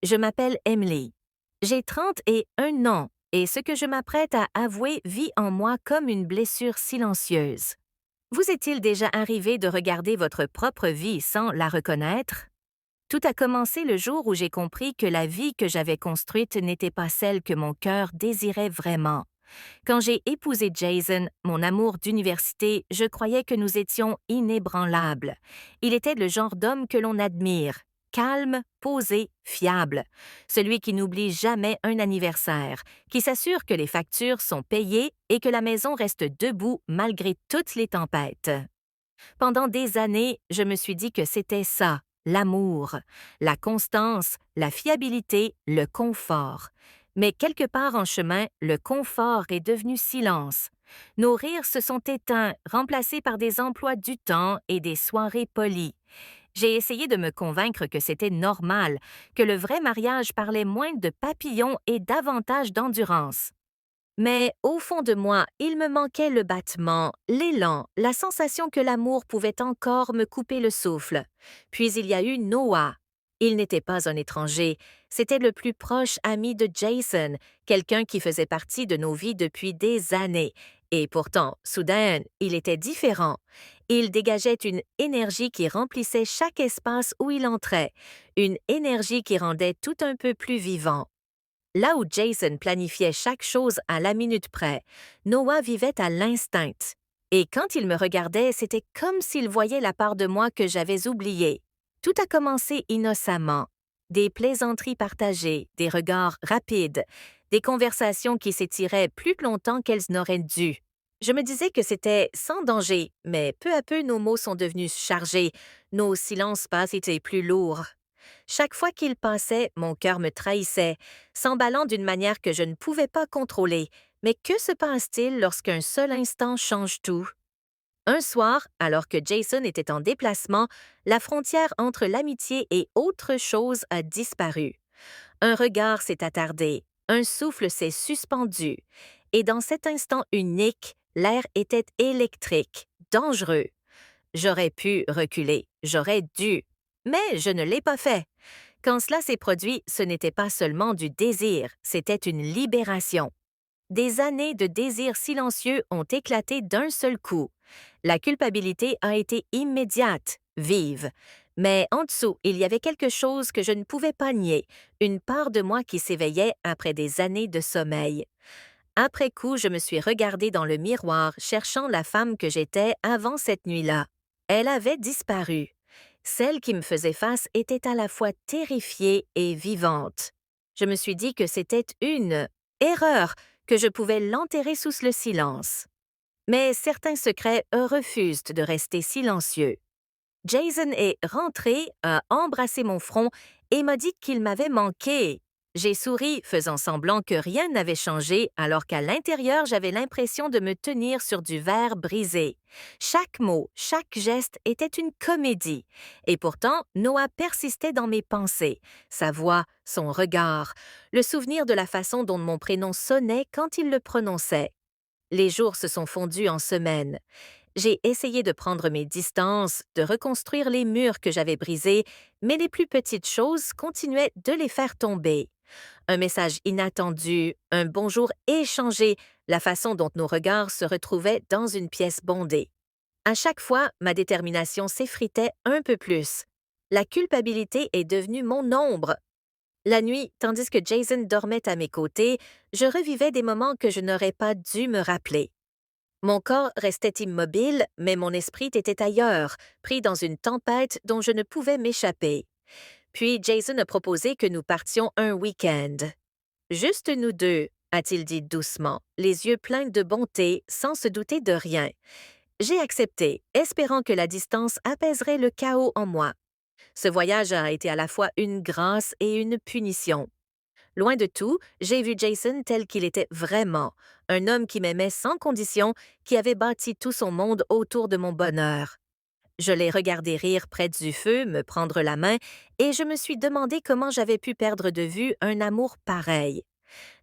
Je m'appelle Emily. J'ai 31 ans et ce que je m'apprête à avouer vit en moi comme une blessure silencieuse. Vous est-il déjà arrivé de regarder votre propre vie sans la reconnaître? Tout a commencé le jour où j'ai compris que la vie que j'avais construite n'était pas celle que mon cœur désirait vraiment. Quand j'ai épousé Jason, mon amour d'université, je croyais que nous étions inébranlables. Il était le genre d'homme que l'on admire, calme, posé, fiable, celui qui n'oublie jamais un anniversaire, qui s'assure que les factures sont payées et que la maison reste debout malgré toutes les tempêtes. Pendant des années, je me suis dit que c'était ça, l'amour, la constance, la fiabilité, le confort. Mais quelque part en chemin, le confort est devenu silence. Nos rires se sont éteints, remplacés par des emplois du temps et des soirées polies. J'ai essayé de me convaincre que c'était normal, que le vrai mariage parlait moins de papillons et davantage d'endurance. Mais au fond de moi, il me manquait le battement, l'élan, la sensation que l'amour pouvait encore me couper le souffle. Puis il y a eu Noah. Il n'était pas un étranger, c'était le plus proche ami de Jason, quelqu'un qui faisait partie de nos vies depuis des années. Et pourtant, soudain, il était différent. Il dégageait une énergie qui remplissait chaque espace où il entrait, une énergie qui rendait tout un peu plus vivant. Là où Jason planifiait chaque chose à la minute près, Noah vivait à l'instinct. Et quand il me regardait, c'était comme s'il voyait la part de moi que j'avais oubliée. Tout a commencé innocemment. Des plaisanteries partagées, des regards rapides, des conversations qui s'étiraient plus longtemps qu'elles n'auraient dû. Je me disais que c'était sans danger, mais peu à peu nos mots sont devenus chargés, nos silences passent étaient plus lourds. Chaque fois qu'il passait, mon cœur me trahissait, s'emballant d'une manière que je ne pouvais pas contrôler. Mais que se passe-t-il lorsqu'un seul instant change tout? Un soir, alors que Jason était en déplacement, la frontière entre l'amitié et autre chose a disparu. Un regard s'est attardé, un souffle s'est suspendu, et dans cet instant unique, l'air était électrique, dangereux. J'aurais pu reculer, j'aurais dû, mais je ne l'ai pas fait. Quand cela s'est produit, ce n'était pas seulement du désir, c'était une libération. Des années de désir silencieux ont éclaté d'un seul coup. La culpabilité a été immédiate, vive. Mais en dessous, il y avait quelque chose que je ne pouvais pas nier, une part de moi qui s'éveillait après des années de sommeil. Après coup, je me suis regardée dans le miroir, cherchant la femme que j'étais avant cette nuit-là. Elle avait disparu. Celle qui me faisait face était à la fois terrifiée et vivante. Je me suis dit que c'était une erreur, que je pouvais l'enterrer sous le silence. Mais certains secrets refusent de rester silencieux. Jason est rentré, a embrassé mon front et m'a dit qu'il m'avait manqué. J'ai souri, faisant semblant que rien n'avait changé, alors qu'à l'intérieur, j'avais l'impression de me tenir sur du verre brisé. Chaque mot, chaque geste était une comédie. Et pourtant, Noah persistait dans mes pensées. Sa voix, son regard, le souvenir de la façon dont mon prénom sonnait quand il le prononçait. Les jours se sont fondus en semaines. J'ai essayé de prendre mes distances, de reconstruire les murs que j'avais brisés, mais les plus petites choses continuaient de les faire tomber. Un message inattendu, un bonjour échangé, la façon dont nos regards se retrouvaient dans une pièce bondée. À chaque fois, ma détermination s'effritait un peu plus. La culpabilité est devenue mon ombre. La nuit, tandis que Jason dormait à mes côtés, je revivais des moments que je n'aurais pas dû me rappeler. Mon corps restait immobile, mais mon esprit était ailleurs, pris dans une tempête dont je ne pouvais m'échapper. Puis Jason a proposé que nous partions un week-end. Juste nous deux, a-t-il dit doucement, les yeux pleins de bonté, sans se douter de rien. J'ai accepté, espérant que la distance apaiserait le chaos en moi. Ce voyage a été à la fois une grâce et une punition. Loin de tout, j'ai vu Jason tel qu'il était vraiment, un homme qui m'aimait sans condition, qui avait bâti tout son monde autour de mon bonheur. Je l'ai regardé rire près du feu, me prendre la main, et je me suis demandé comment j'avais pu perdre de vue un amour pareil.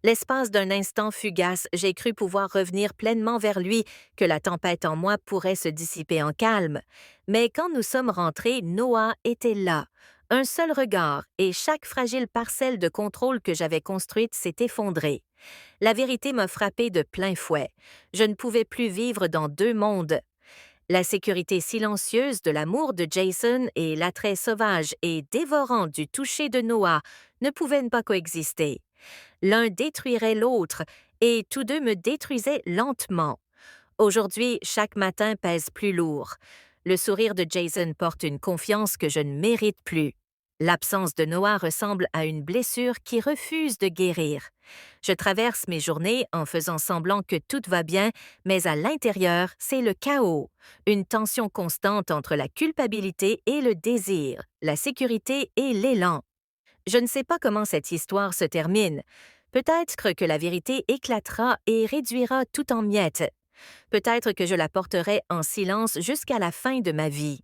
L'espace d'un instant fugace, j'ai cru pouvoir revenir pleinement vers lui, que la tempête en moi pourrait se dissiper en calme. Mais quand nous sommes rentrés, Noah était là, Un seul regard et chaque fragile parcelle de contrôle que j'avais construite s'est effondrée. La vérité m'a frappé de plein fouet. Je ne pouvais plus vivre dans deux mondes. La sécurité silencieuse de l'amour de Jason et l'attrait sauvage et dévorant du toucher de Noah ne pouvaient pas coexister. L'un détruirait l'autre et tous deux me détruisaient lentement. Aujourd'hui, chaque matin pèse plus lourd. Le sourire de Jason porte une confiance que je ne mérite plus. L'absence de Noah ressemble à une blessure qui refuse de guérir. Je traverse mes journées en faisant semblant que tout va bien, mais à l'intérieur, c'est le chaos. Une tension constante entre la culpabilité et le désir, la sécurité et l'élan. Je ne sais pas comment cette histoire se termine. Peut-être que la vérité éclatera et réduira tout en miettes. Peut-être que je la porterai en silence jusqu'à la fin de ma vie.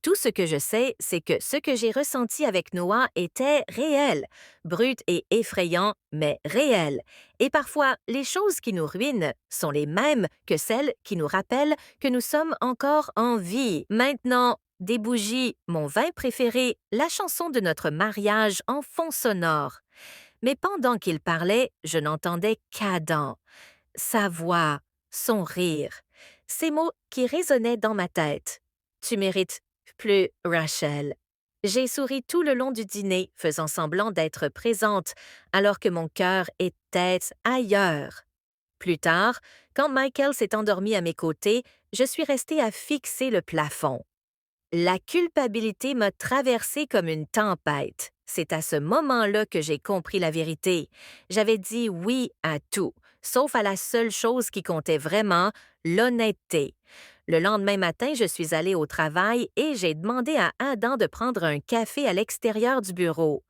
Tout ce que je sais, c'est que ce que j'ai ressenti avec Noah était réel, brut et effrayant, mais réel. Et parfois, les choses qui nous ruinent sont les mêmes que celles qui nous rappellent que nous sommes encore en vie. Maintenant, des bougies, mon vin préféré, la chanson de notre mariage en fond sonore. Mais pendant qu'il parlait, je n'entendais qu'Adam. Sa voix, son rire, ces mots qui résonnaient dans ma tête. Tu mérites plus, Rachel. J'ai souri tout le long du dîner, faisant semblant d'être présente, alors que mon cœur était ailleurs. Plus tard, quand Michael s'est endormi à mes côtés, je suis restée à fixer le plafond. La culpabilité m'a traversée comme une tempête. C'est à ce moment-là que j'ai compris la vérité. J'avais dit oui à tout, sauf à la seule chose qui comptait vraiment, l'honnêteté. Le lendemain matin, je suis allée au travail et j'ai demandé à Adam de prendre un café à l'extérieur du bureau.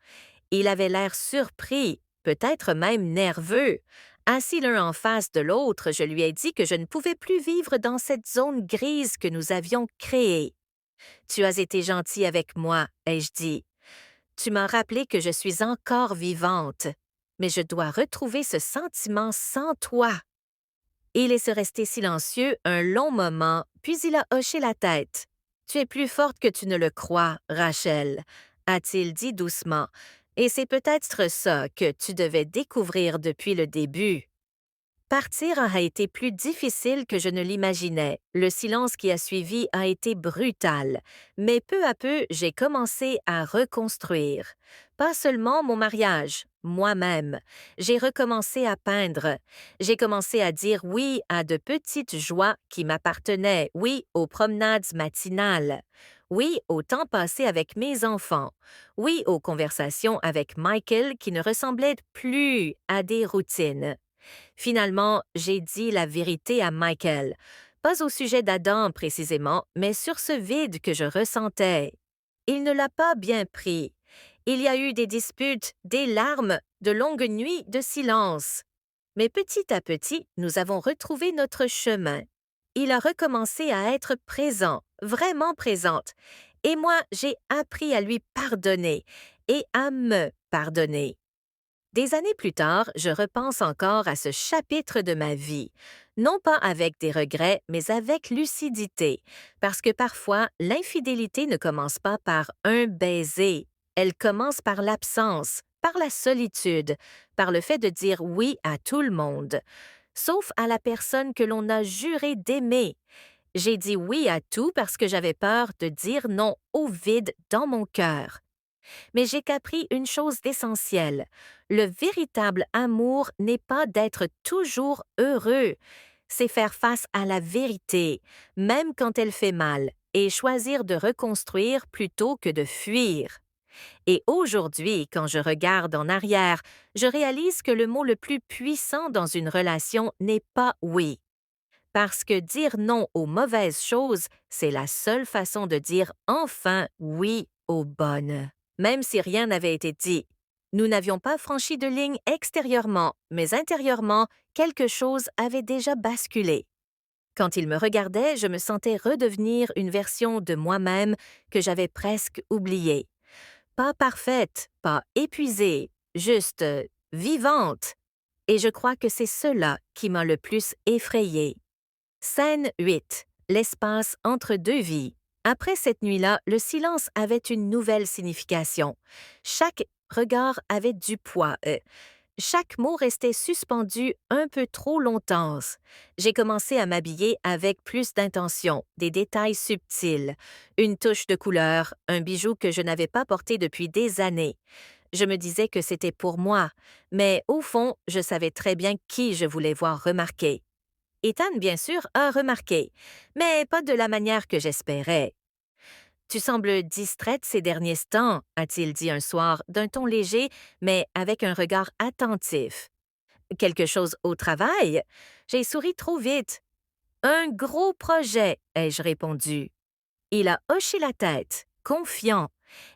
Il avait l'air surpris, peut-être même nerveux. Assis l'un en face de l'autre, je lui ai dit que je ne pouvais plus vivre dans cette zone grise que nous avions créée. Tu as été gentil avec moi, ai-je dit. Tu m'as rappelé que je suis encore vivante, mais je dois retrouver ce sentiment sans toi. Il est resté silencieux un long moment, puis il a hoché la tête. Tu es plus forte que tu ne le crois, Rachel, a-t-il dit doucement, et c'est peut-être ça que tu devais découvrir depuis le début. Partir a été plus difficile que je ne l'imaginais. Le silence qui a suivi a été brutal, mais peu à peu, j'ai commencé à reconstruire. Pas seulement mon mariage, moi-même. J'ai recommencé à peindre. J'ai commencé à dire oui à de petites joies qui m'appartenaient, oui aux promenades matinales, oui au temps passé avec mes enfants, oui aux conversations avec Michael qui ne ressemblaient plus à des routines. Finalement, j'ai dit la vérité à Michael, pas au sujet d'Adam précisément, mais sur ce vide que je ressentais. Il ne l'a pas bien pris. Il y a eu des disputes, des larmes, de longues nuits de silence. Mais petit à petit, nous avons retrouvé notre chemin. Il a recommencé à être présent, vraiment présente, et moi, j'ai appris à lui pardonner et à me pardonner. Des années plus tard, je repense encore à ce chapitre de ma vie, non pas avec des regrets, mais avec lucidité, parce que parfois, l'infidélité ne commence pas par un baiser, elle commence par l'absence, par la solitude, par le fait de dire oui à tout le monde, sauf à la personne que l'on a juré d'aimer. J'ai dit oui à tout parce que j'avais peur de dire non au vide dans mon cœur. Mais j'ai compris une chose d'essentielle. Le véritable amour n'est pas d'être toujours heureux, c'est faire face à la vérité, même quand elle fait mal, et choisir de reconstruire plutôt que de fuir. Et aujourd'hui, quand je regarde en arrière, je réalise que le mot le plus puissant dans une relation n'est pas oui. Parce que dire non aux mauvaises choses, c'est la seule façon de dire enfin oui aux bonnes. Même si rien n'avait été dit. Nous n'avions pas franchi de ligne extérieurement, mais intérieurement, quelque chose avait déjà basculé. Quand il me regardait, je me sentais redevenir une version de moi-même que j'avais presque oubliée. Pas parfaite, pas épuisée, juste vivante. Et je crois que c'est cela qui m'a le plus effrayée. Scène 8. L'espace entre deux vies. Après cette nuit-là, le silence avait une nouvelle signification. Chaque regard avait du poids. Chaque mot restait suspendu un peu trop longtemps. J'ai commencé à m'habiller avec plus d'intention, des détails subtils, une touche de couleur, un bijou que je n'avais pas porté depuis des années. Je me disais que c'était pour moi, mais au fond, je savais très bien qui je voulais voir remarquer. Ethan, bien sûr, a remarqué, mais pas de la manière que j'espérais. Tu sembles distraite ces derniers temps, a-t-il dit un soir, d'un ton léger, mais avec un regard attentif. Quelque chose au travail? J'ai souri trop vite. Un gros projet, ai-je répondu. Il a hoché la tête, confiant,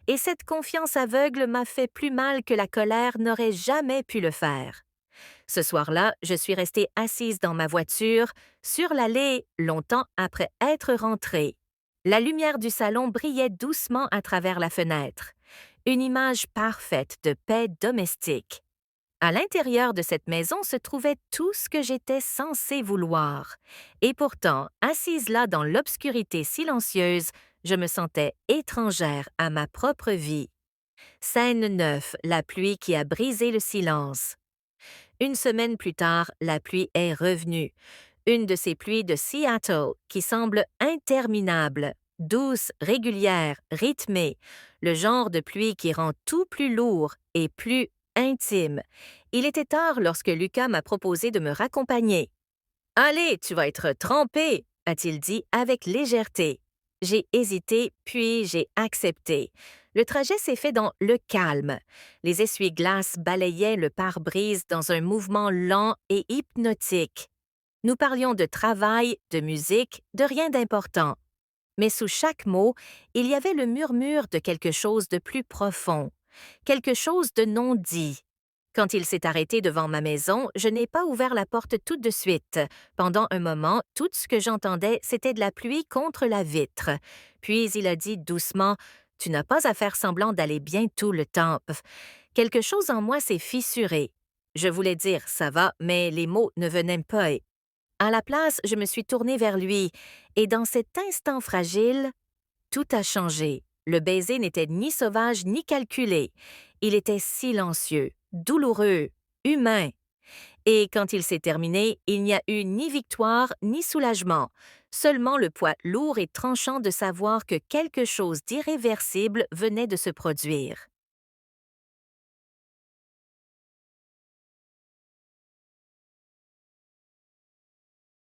et cette confiance aveugle m'a fait plus mal que la colère n'aurait jamais pu le faire. Ce soir-là, je suis restée assise dans ma voiture, sur l'allée, longtemps après être rentrée. La lumière du salon brillait doucement à travers la fenêtre. Une image parfaite de paix domestique. À l'intérieur de cette maison se trouvait tout ce que j'étais censée vouloir. Et pourtant, assise là dans l'obscurité silencieuse, je me sentais étrangère à ma propre vie. Scène 9, la pluie qui a brisé le silence. Une semaine plus tard, la pluie est revenue. Une de ces pluies de Seattle qui semble interminable, douce, régulière, rythmée, le genre de pluie qui rend tout plus lourd et plus intime. Il était tard lorsque Lucas m'a proposé de me raccompagner. Allez, tu vas être trempé, a-t-il dit avec légèreté. J'ai hésité, puis j'ai accepté. Le trajet s'est fait dans le calme. Les essuie-glaces balayaient le pare-brise dans un mouvement lent et hypnotique. Nous parlions de travail, de musique, de rien d'important. Mais sous chaque mot, il y avait le murmure de quelque chose de plus profond, quelque chose de non dit. Quand il s'est arrêté devant ma maison, je n'ai pas ouvert la porte tout de suite. Pendant un moment, tout ce que j'entendais, c'était de la pluie contre la vitre. Puis il a dit doucement, « Tu n'as pas à faire semblant d'aller bien tout le temps. » Quelque chose en moi s'est fissuré. Je voulais dire « ça va », mais les mots ne venaient pas. À la place, je me suis tournée vers lui, et dans cet instant fragile, tout a changé. Le baiser n'était ni sauvage ni calculé. Il était silencieux, douloureux, humain. Et quand il s'est terminé, il n'y a eu ni victoire ni soulagement, seulement le poids lourd et tranchant de savoir que quelque chose d'irréversible venait de se produire.